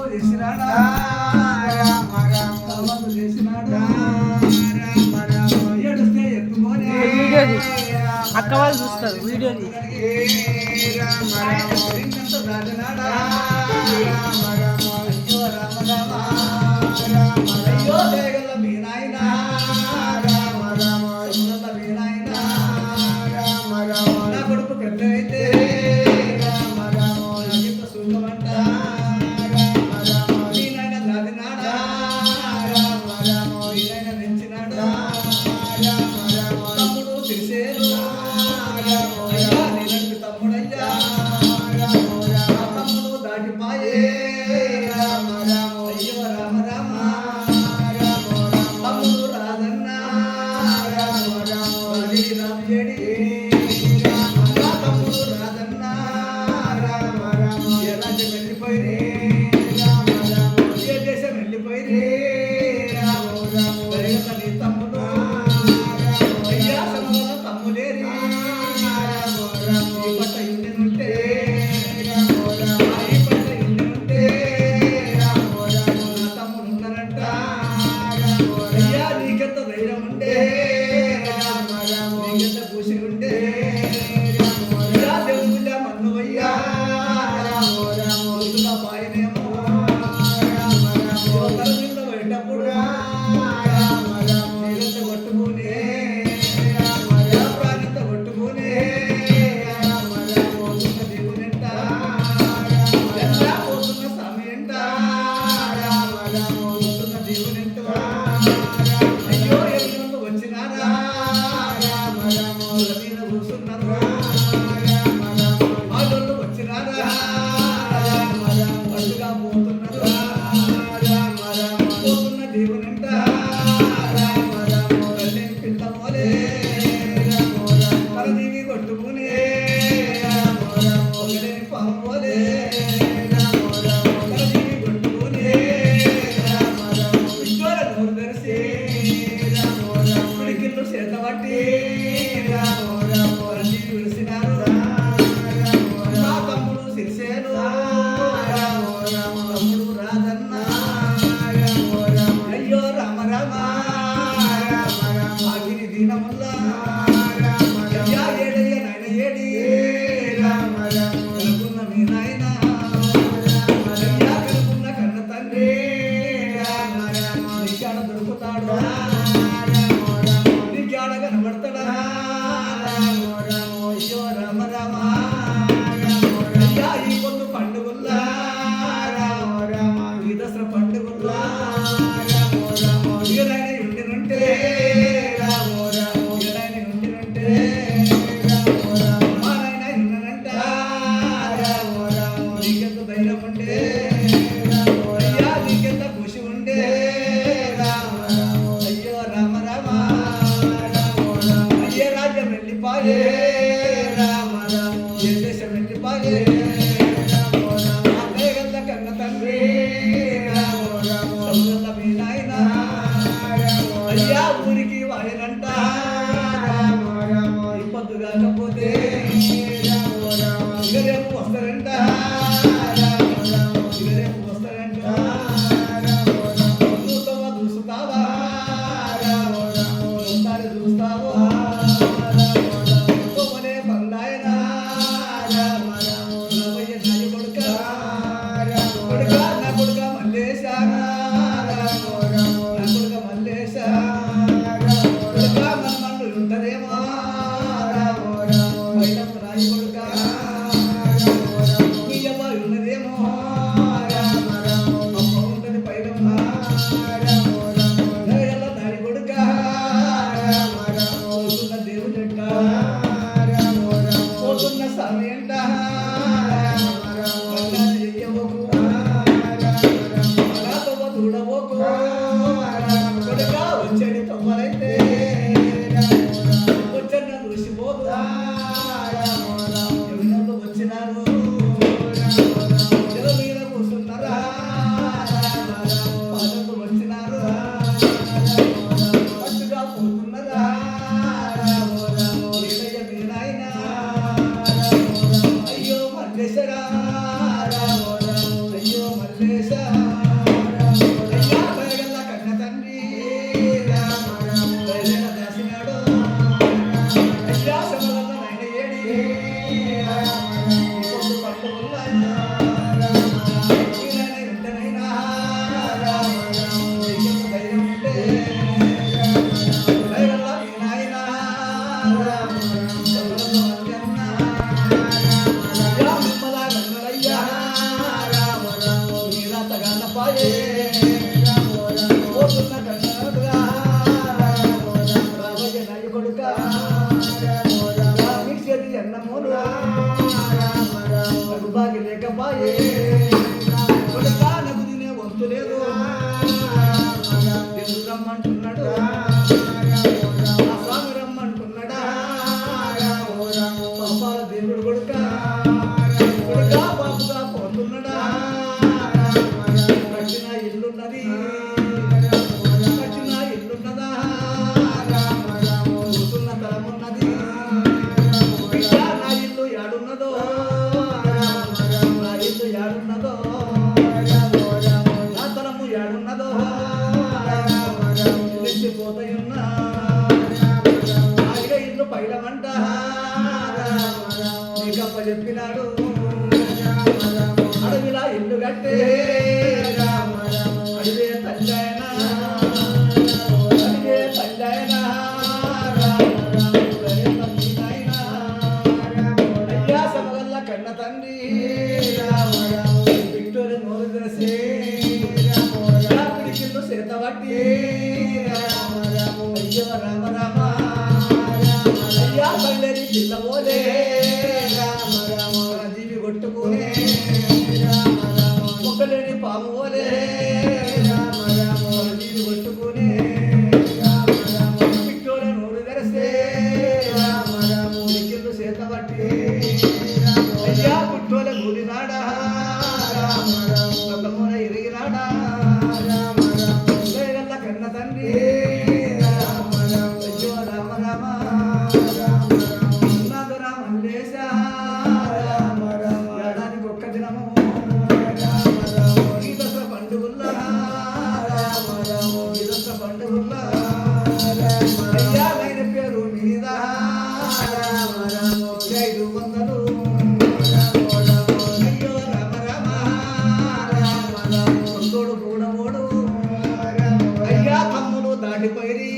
చేసినాడా చేసినాడా ఏడుస్తే ఎత్తుకొని అక్క వాళ్ళు చూస్తారు వీడియోని. నా కొడుకు పెద్ద అయితే సుఖమంట నేనైనా దాదినాడా నేనైనా పెంచినాడా తమ్ముడు తెలిసేను అయ్యా నేనంటే తమ్ముడయ్యా తమ్ముడు దాటిపాయే అయ్యో రామ రామ తమ్ముడు రాదన్నా రామేడి తమ్ముడు రాదన్నా ఎలాంటి వెళ్ళిపోయి ఏ దేశం వెళ్ళిపోయి నీ తమ్ముడు అయ్యా సమూల తమ్ములేరి ఈ పట్ట ఇంటి నుంటే ఈ పట్ట ఇంటి నుంటే నా తమ్ముడు ఉన్నారంట అయ్యా నీకెంత ధైర్యం ఉండే నీకెంత పూసి ఉండే అయ్యా దేవుళ్ళ మన్నువయ్యా పాయనేమో తల మీద పడ్డప్పుడు నీళ్ళంత కొట్టుకునే ప్రాణంత కొట్టుకునే పోతున్న దేవునంట ఎట్లా పోతున్న సమయంట పోతున్న దేవునంట అయ్యో ఎదురు వచ్చినారా మీద కూర్చున్నారు వాళ్ళు వచ్చినారా పట్టుగా పోతున్నారు పోతున్న దేవునంట పిల్లమోలే పరదీవి కొట్టుకుని ఒకలేని పాములే పరదీవి కొట్టుకుని విశ్వర నోరు తెరిసి పిడికిళ్ళు చేత పట్టి పరదీవి విడిసినారు మా తమ్ముడు సిరిసేను తమ్ముడు రాజన్న అయ్యో రామ రామ ఆగిరి దీనముల్లా అయ్యా ఏడయ్య నాయన ఏడి కనుకున్న మీ నాయన అయ్యా కనుకున్న కన్న తండ్రి నీకాడ దొరుకుతాడు నీకాడ కనబడతాడా అయ్యో రామ రామ అయ్యా ఈ పొద్దు పండుగల్లా ఈ దసరా పండుగల్లా ఇగలైన ఉండినుంటే ఇగలైన ఉండినుంటే మానైనా ఉన్ననంట నీకెంత ధైర్యం ఉండే అయ్యా నీకెంత ఖుషి ఉండే అయ్యో రామ రామ అయ్యే రాజ్యం వెళ్ళిపాయే ఏ దేశం వెళ్ళిపాయే వేగంత కన్న తండ్రి సముద్రంల మీ నాయన అయ్యా ఊరికి వాయనంట ఇబ్బంది కాకపోతే ఇక రేపు వస్తారంట ఇక రేపు వస్తారంట చూస్తావా చూస్తావా ఒకసారి చూస్తావా కొమ్మనే బంగాయన నవయ్య నాయ కొడుక కొడుక నా కొడుక మల్లేశ నా కొడుక మల్లేశ కొడుక మన్మన్ను ఉంటదేమో బయటకు రాయి కొడుక నీ అమ్మ ఉన్నదేమో అమ్మ ఉంటది పైడమ్మ దారి కొడుక పోతున్న దేవుడంట పోతున్న సమయంట చెయ్యబోకు చూడబోకు కొడుక వచ్చేది తొమ్మలైతే వచ్చన్న చూసిపోదు ఎవరినో వచ్చినారు కట్టే అడిగే తండ్రైన అడిగే తండ్రైన అయ్యా సమగల్ల కన్న తండ్రి విక్టోరియా నోరు తెరసే పిడికిళ్ళు చేతబట్టి అయ్యో రామ రామ అయ్యా బండేరి పిల్లబోలే జీవి కొట్టుకునే మొక్కలేని పాము పోలే జీవి కొట్టుకునే విక్టోరియా నోరు తెరసే పిడికిళ్ళు చేతబట్టి అయ్యా పుట్టోల గుడినాడా మూల ఎరిగినాడా కన్న తండ్రి అయ్యో రామ రామ నాదురా మల్లేశ ఏడాదికి ఒక్క దినము ఈ దసరా పండుగల్లా ఈ దసరా పండుగల్లా అయ్యా ఆయన పేరు మీద 500 అయ్యో రామ రామ తోడు కూడా ఓడు అయ్యా తమ్ముడు దాటిపోయి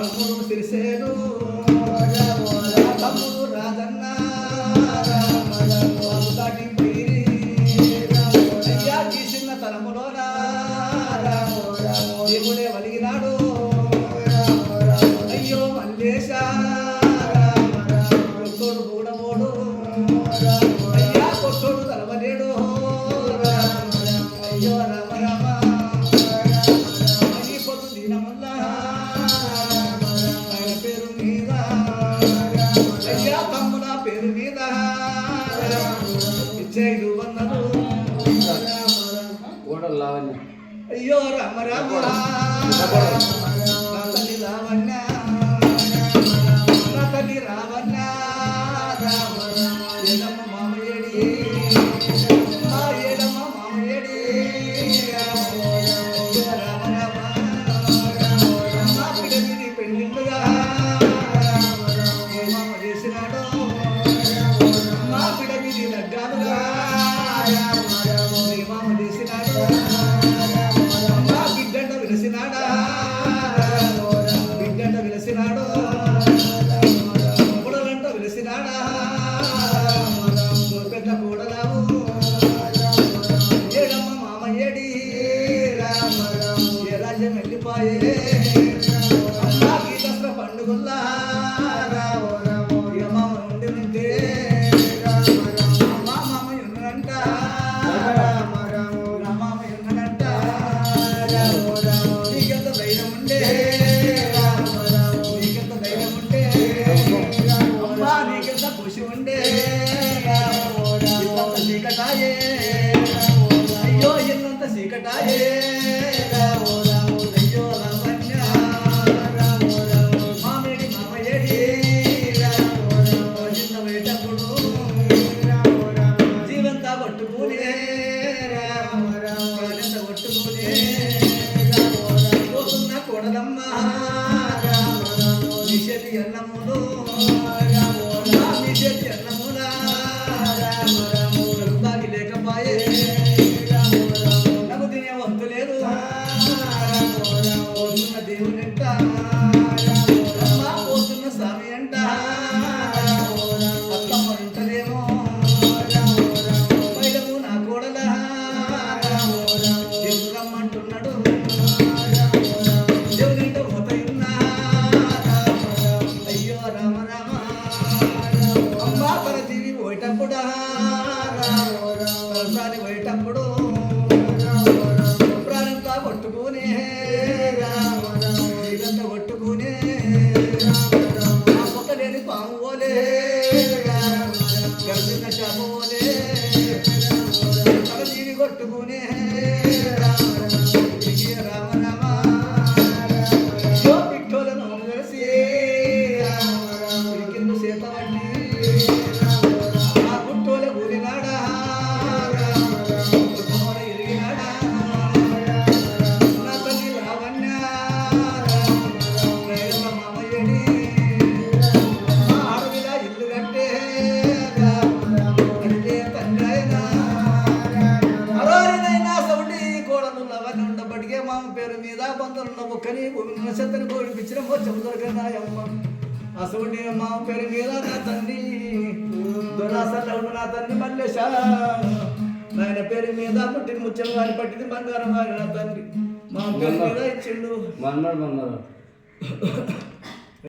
తమ్ముడు సిరిసేను తమ్ముడు రాజన్న దాటిపోయి అయ్యా తీసిన తరములోనా దేవుడే వలిగినాడు అయ్యో మల్లేశ కొత్తోడు కూడా ఓడు అయ్యా కొత్తోడు తలవలేడు అయ్యో రామ రామ పొద్దు దినముల్లా ఆయన పేరు మీద అయ్యా తమ్ముల పేరు మీద 500 అయ్యో రామ రామ నా తల్లి లావణ్య నా తల్లి రావణ్య ఏడమ్మ మామయ్యడి మా ఏడమ్మ మామయ్యడి రామ రామ మా పిల్లకి పెళ్ళిళ్ళుగా ఏ మామ చేసినాడో మా పిల్లకి లగ్గాలుగా ఏ మామ చేసినాడో మా బిడ్డంట విలసినాడా బిడ్డంట విలసినాడో కూడలంట విలసినాడా పెద్ద కూడలావు ఏడమ్మ మామయ్యడి ఏ రాజ్యం వెళ్ళిపోయే ఈ దసరా పండుగల్లా ఇక మామ ఉండి ఉంటే మా మామయ్య ఉన్నదంట నా మామయ్య ఉన్నదంట నీకెంత ధైర్యం ఉండే నీకెంత ధైర్యం ఉండే అమ్మా నీకెంత ఖుషి ఉండే ఇంత చీకటాయే అయ్యో ఇల్లంత చీకటాయే అయ్యో రామన్య మామేడి మామయ్యడి చిన్న వేటప్పుడు జీవంతా కొట్టుకునే ప్రాణంత కొట్టుకునే పోతున్న కొడలమ్మ నిషేధి అన్నములు నిషేధి అన్నములా బాగి లేకపాయే నాకు తినే వంతు లేదు పోతున్న దేవునింట పోతున్న స్వామి అంట అత్తమ్మ ఉంటదేమో బయటకు నా కోడలా దేవుడు రమ్మంటున్నాడు దేవునింట పోతయున్నా అయ్యో రామ రామ అమ్మా తన జీవి పోయేటప్పుడా తలసారి పోయేటప్పుడు ప్రాణంతా కొట్టుకునే జీవంతా కొట్టుకునే పొక్కలేని పాము పోలే గర్భిన చాపు పోలే తన జీవి కొట్టుకునే రామ రామ పిట్టోలను కలిసి పిడికిళ్ళు చేతబట్టి ఆ గుట్టోల ఊరినాడా ఎరిగినాడా నా తల్లి లావణ్య మామయ్యడి మా ఆడవిలా ఇల్లు కట్టే అడిగే తండ్రైనా చెబుదొరకనాయమ్మ అసోటి మా పేరు మీద నా తండ్రి దురాసల్లో ఉన్న నా తండ్రి మల్లేశ నాయన పేరు మీద పుట్టిన ముచ్చలు వారి పట్టింది బంగారం వారి నా తండ్రి మా పేరు మీద ఇచ్చిండు మన్నాడు